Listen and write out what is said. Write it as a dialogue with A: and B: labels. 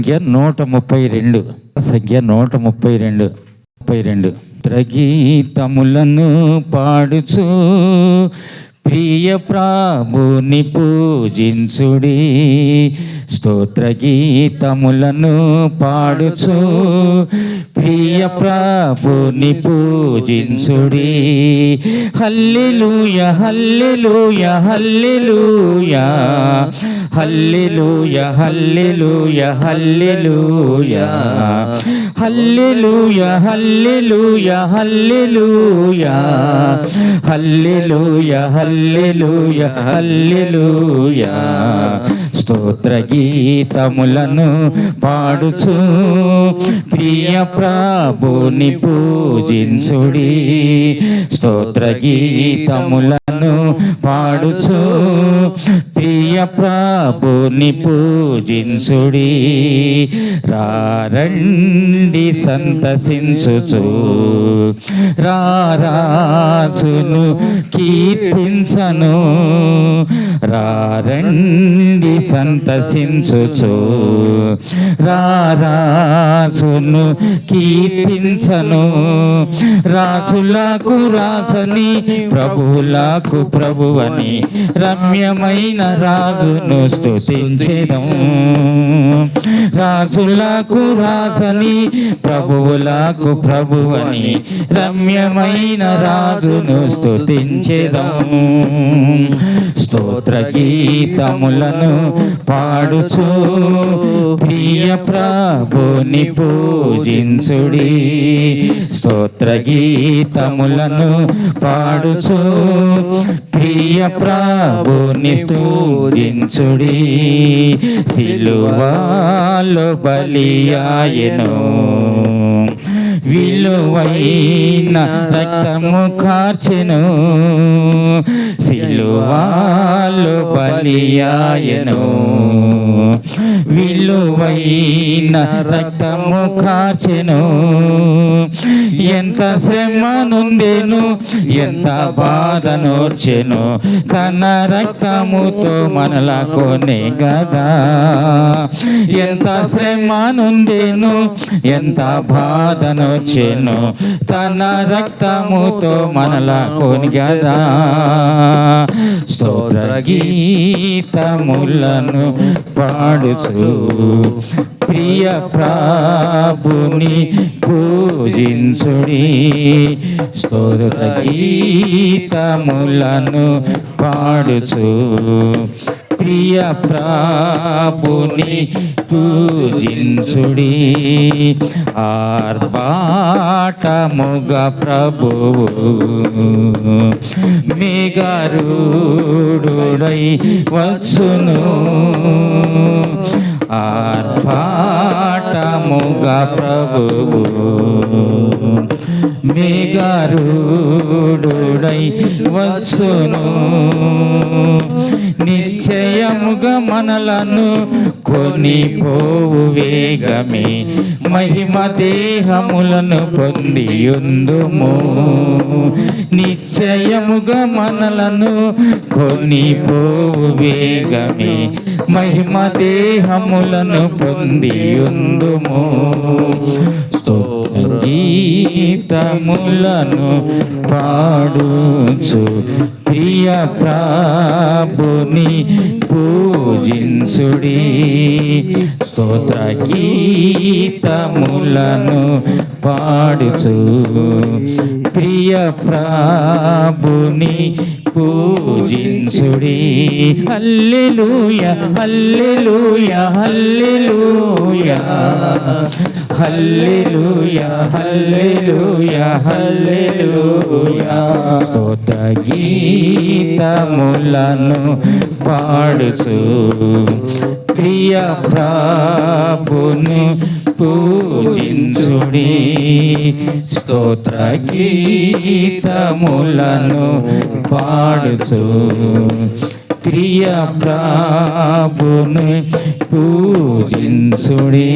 A: సంఖ్య 132. సంఖ్య 132. గీతములను పాడుచు ప్రియ ప్రభుని పూజించుడి. స్తోత్ర గీతములను పాడుచు ప్రియ ప్రభుని పూజించుడి. హల్లెలూయా హల్లెలూయా హల్లెలూయా హల్లెలూయా హల్లెలూయా హల్లెలూయా హల్లెలూయా హల్లెలూయా హల్లెలూయా హల్లెలూయా హల్లెలూయా హల్లెలూయా. స్తోత్ర గీతములను పాడుచు ప్రియ ప్రభుని పూజించుడి. స్తోత్ర గీతములను పాడుచు ప్రియ ప్రభుని పూజించుడి. రారండి సంతసించుచు రారాజును కీర్తించను. రారండి సంతసించుచు రారాజును కీర్తించను. రాజులకు రాసని ప్రభువులకు ప్రభువని రమ్యమైన రాజును స్తుతించెదము. రాజులకు రాసని ప్రభువులకు ప్రభువని రమ్యమైన రాజును స్తుతించెదము. స్తోత్ర గీతములను పాడుచు ప్రియ ప్రభుని పూజించుడి. స్తోత్ర గీతములను పాడుచు ప్రియ ప్రభుని పూజించుడి. సిలువలో బలియాయెను విలువైన రక్తము కార్చెను. సిలువలో బలియాయెను విలువైన రక్తము కార్చెను. ఎంత శ్రమ నొందెను ఎంత బాధ నోర్చెను. తన రక్తముతో మనలా కొనే గదా. ఎంత శ్రమ నొందెను ఎంత బాధ నోర్చెను. తన రక్తముతో మనలా కొని గదా. స్తోత్ర గీతములను పాడుచు ప్రియ ప్రభుని పూజించుడి. స్తోత్ర గీతములను పాడుచు ప్రియ ప్రభుని పూజించుడి. ఆర్భాటముగా ప్రభువు మేఘారూఢుడై వచ్చును. ఆర్భాటముగా ప్రభువు మేఘారూఢుడై వచ్చును. నిశ్చయముగా మనలను కొనిపోవు వేగమే మహిమ దేహములను పొందియుందుము. నిశ్చయముగా మనలను కొనిపోవు వేగమే మహిమ దేహములను పొందియుందుము. గీతములను పాడుచు ప్రియ ప్రభుని పూజించుడి. స్తోత్ర గీతములను పాడుచు ప్రియ ప్రభుని పూజించుడి. హల్లెలూయా హల్లెలూయా హల్లెలూయా హల్లెలూయా హల్లెలూయా హల్లెలూయా. స్తోత్ర గీతములను పాడుచు ప్రియ ప్రభుని పూజించుడి. స్తోత్ర గీతములను పాడుచు ప్రియ ప్రభుని పూజించుడి.